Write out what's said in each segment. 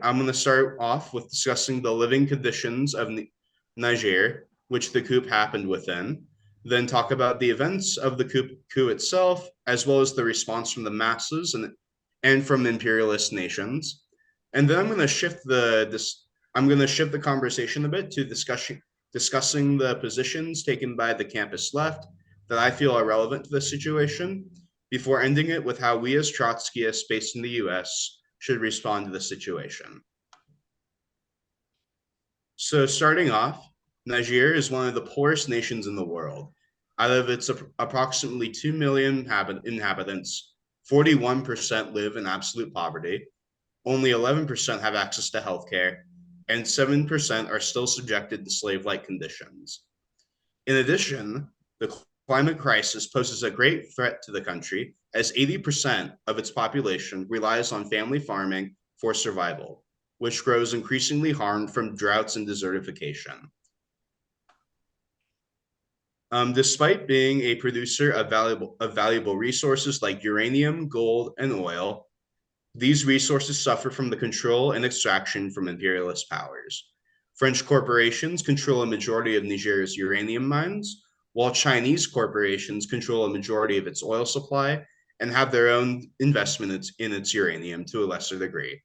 I'm going to start off with discussing the living conditions of Niger, which the coup happened within, then talk about the events of the coup itself, as well as the response from the masses and from imperialist nations. And then I'm going to shift the conversation a bit to discussing the positions taken by the campus left that I feel are relevant to the situation, before ending it with how we as Trotskyists based in the US should respond to the situation. So starting off, Niger is one of the poorest nations in the world. Out of its approximately 2 million inhabitants, 41% live in absolute poverty, only 11% have access to healthcare, and 7% are still subjected to slave-like conditions. In addition, the climate crisis poses a great threat to the country, as 80% of its population relies on family farming for survival, which grows increasingly harmed from droughts and desertification. Despite being a producer of valuable resources like uranium, gold, and oil, these resources suffer from the control and extraction from imperialist powers. French corporations control a majority of Niger's uranium mines, while Chinese corporations control a majority of its oil supply and have their own investment in its uranium to a lesser degree,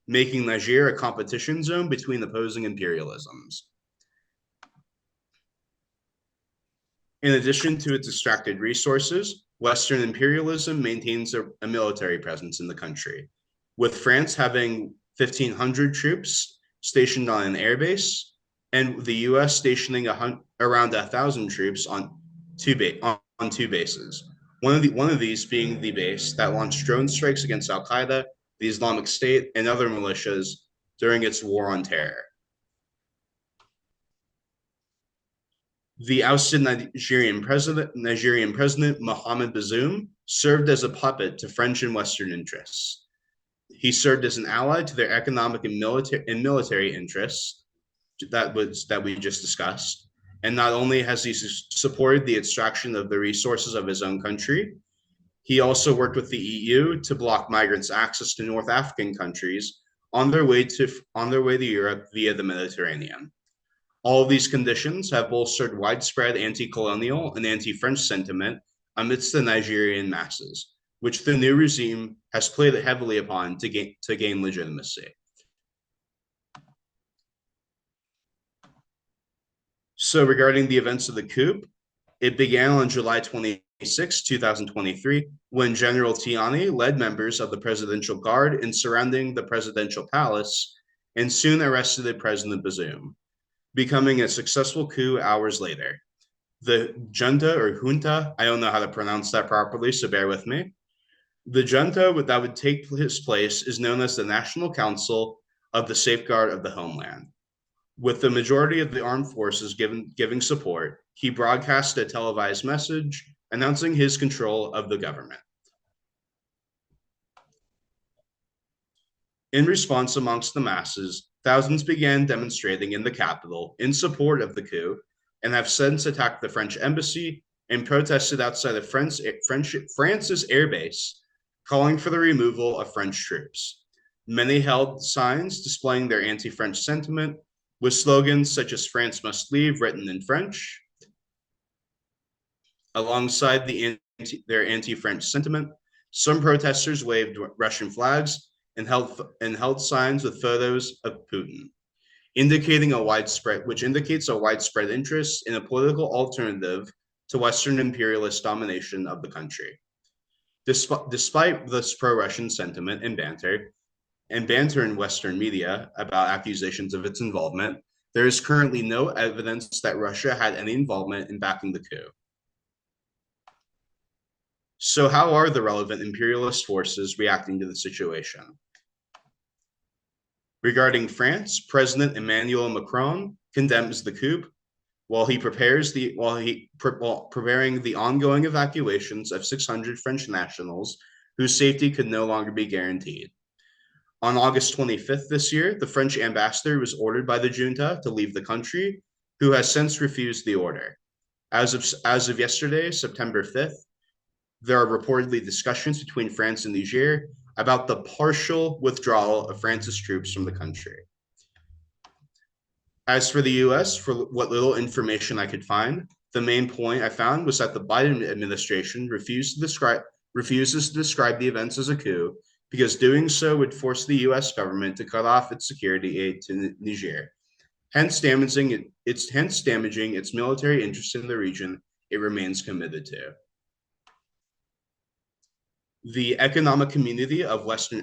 making Niger a competition zone between opposing imperialisms. In addition to its extracted resources, Western imperialism maintains a military presence in the country, with France having 1,500 troops stationed on an airbase, and the US stationing around 1,000 troops on two bases. One of these being the base that launched drone strikes against Al Qaeda, the Islamic State, and other militias during its war on terror. The ousted Nigerian president Mohamed Bazoum served as a puppet to French and Western interests. He served as an ally to their economic and military interests that we just discussed. And not only has he supported the extraction of the resources of his own country, he also worked with the EU to block migrants' access to North African countries on their way to Europe via the Mediterranean. All of these conditions have bolstered widespread anti-colonial and anti-French sentiment amidst the Nigerian masses, which the new regime has played heavily upon to gain legitimacy. So regarding the events of the coup, it began on July 26, 2023, when General Tiani led members of the Presidential Guard in surrounding the presidential palace and soon arrested President Bazoum, becoming a successful coup hours later. The junta, I don't know how to pronounce that properly, so bear with me. The junta that would take his place is known as the National Council of the Safeguard of the Homeland. With the majority of the armed forces giving support, he broadcast a televised message announcing his control of the government. In response amongst the masses, thousands began demonstrating in the capital in support of the coup and have since attacked the French embassy and protested outside of France's airbase, calling for the removal of French troops. Many held signs displaying their anti-French sentiment with slogans such as "France must leave" written in French. Alongside their anti-French sentiment, some protesters waved Russian flags and held signs with photos of Putin, which indicates a widespread interest in a political alternative to Western imperialist domination of the country. Despite this pro-Russian sentiment and banter in Western media about accusations of its involvement, there is currently no evidence that Russia had any involvement in backing the coup. So how are the relevant imperialist forces reacting to the situation? Regarding France, President Emmanuel Macron condemns the coup while preparing the ongoing evacuations of 600 French nationals whose safety could no longer be guaranteed. On August 25th this year, the French ambassador was ordered by the junta to leave the country, who has since refused the order. As of yesterday, September 5th, there are reportedly discussions between France and Niger about the partial withdrawal of France's troops from the country. As for the US, for what little information I could find, the main point I found was that the Biden administration refuses to describe the events as a coup because doing so would force the US government to cut off its security aid to Niger, hence damaging its military interest in the region it remains committed to. The Economic Community of West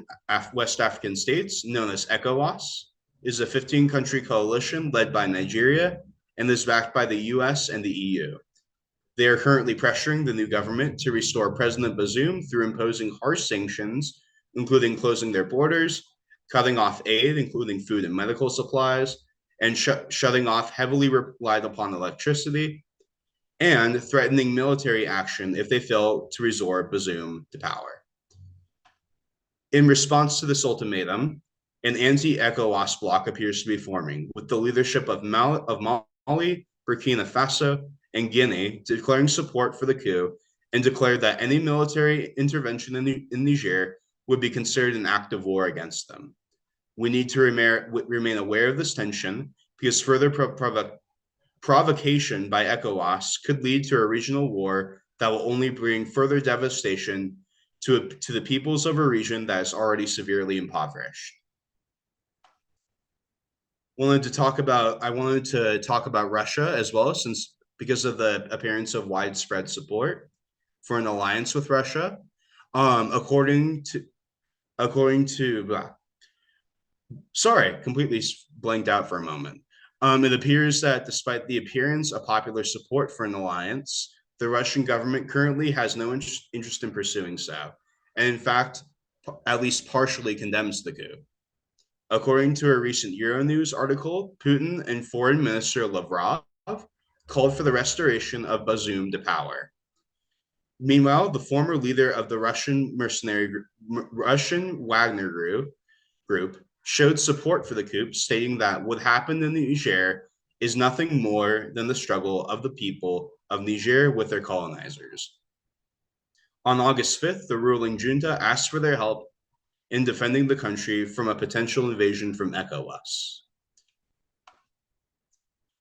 African States, known as ECOWAS, is a 15-country coalition led by Nigeria and is backed by the US and the EU. They are currently pressuring the new government to restore President Bazoum through imposing harsh sanctions, including closing their borders, cutting off aid, including food and medical supplies, and shutting off heavily relied upon electricity, and threatening military action if they fail to restore Bazoum to power. In response to this ultimatum, an anti-ECOWAS bloc appears to be forming, with the leadership of Mali, Burkina Faso, and Guinea declaring support for the coup and declared that any military intervention in Niger would be considered an act of war against them. We need to remain aware of this tension because further provocation by ECOWAS could lead to a regional war that will only bring further devastation to the peoples of a region that is already severely impoverished. I wanted to talk about Russia as well, since because of the appearance of widespread support for an alliance with Russia. According to sorry, completely blanked out for a moment. It appears that despite the appearance of popular support for an alliance, the Russian government currently has no interest in pursuing so, and in fact, at least partially condemns the coup. According to a recent Euronews article, Putin and Foreign Minister Lavrov called for the restoration of Bazoum to power. Meanwhile, the former leader of the Russian Wagner group showed support for the coup, stating that what happened in Niger is nothing more than the struggle of the people of Niger with their colonizers. On August 5th, the ruling junta asked for their help in defending the country from a potential invasion from ECOWAS.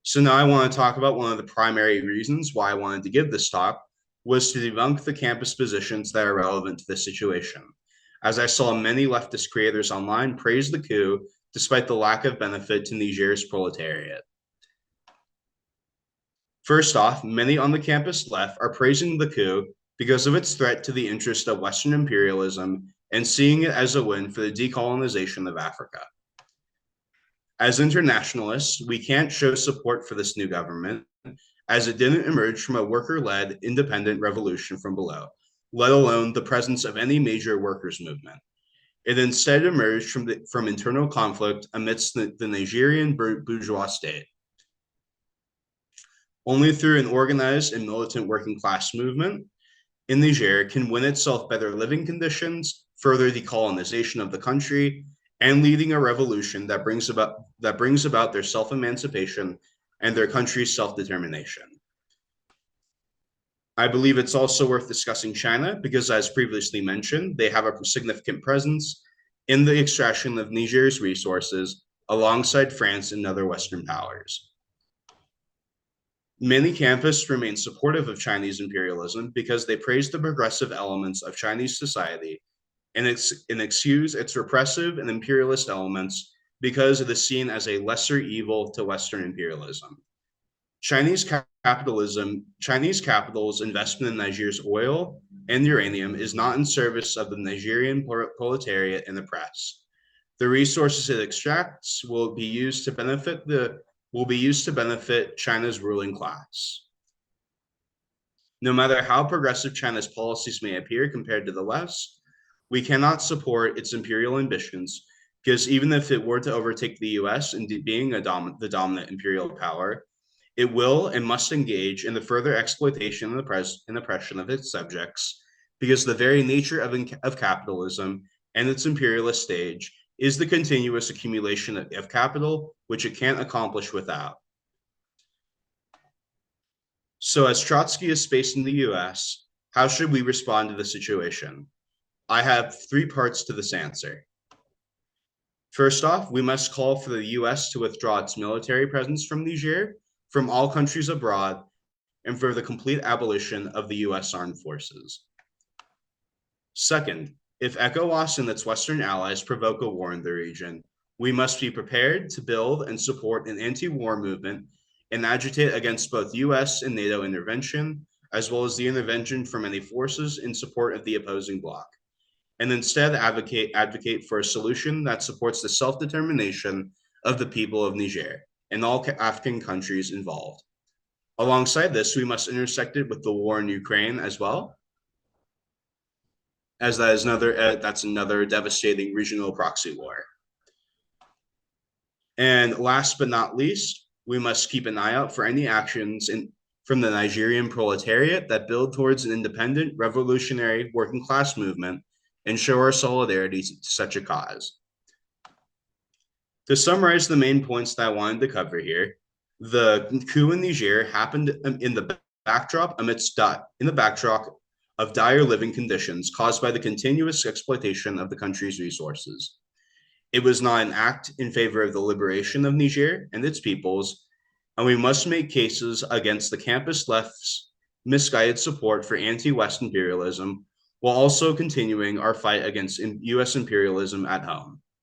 So now I want to talk about one of the primary reasons why I wanted to give this talk was to debunk the campus positions that are relevant to this situation, as I saw many leftist creators online praise the coup despite the lack of benefit to Niger's proletariat. First off, many on the campus left are praising the coup because of its threat to the interest of Western imperialism and seeing it as a win for the decolonization of Africa. As internationalists, we can't show support for this new government as it didn't emerge from a worker-led independent revolution from below, let alone the presence of any major workers' movement. It instead emerged from internal conflict amidst the Nigerian bourgeois state. Only through an organized and militant working class movement in Niger can win itself better living conditions, further decolonization of the country, and leading a revolution that brings about their self-emancipation and their country's self-determination. I believe it's also worth discussing China because, as previously mentioned, they have a significant presence in the extraction of Niger's resources alongside France and other Western powers. Many campuses remain supportive of Chinese imperialism because they praise the progressive elements of Chinese society and excuse its repressive and imperialist elements because it is seen as a lesser evil to Western imperialism. Chinese capital's investment in Niger's oil and uranium is not in service of the Nigerian proletariat and the press. The resources it extracts will be used to benefit China's ruling class. No matter how progressive China's policies may appear compared to the West, we cannot support its imperial ambitions because even if it were to overtake the US in being the dominant imperial power, it will and must engage in the further exploitation and oppression of its subjects because the very nature of capitalism and its imperialist stage is the continuous accumulation of capital, which it can't accomplish without. So as Trotsky is based in the US, how should we respond to the situation? I have three parts to this answer. First off, we must call for the US to withdraw its military presence from Niger, from all countries abroad, and for the complete abolition of the US armed forces. Second, if ECOWAS and its Western allies provoke a war in the region, we must be prepared to build and support an anti-war movement and agitate against both US and NATO intervention, as well as the intervention from any forces in support of the opposing bloc, and instead advocate for a solution that supports the self-determination of the people of Niger and all African countries involved. Alongside this, we must intersect it with the war in Ukraine as well, as that's another devastating regional proxy war. And last but not least, we must keep an eye out for any actions from the Nigerian proletariat that build towards an independent, revolutionary working class movement and show our solidarity to such a cause. To summarize the main points that I wanted to cover here, the coup in Niger happened in the backdrop of dire living conditions caused by the continuous exploitation of the country's resources. It was not an act in favor of the liberation of Niger and its peoples, and we must make cases against the campus left's misguided support for anti-West imperialism while also continuing our fight against US imperialism at home.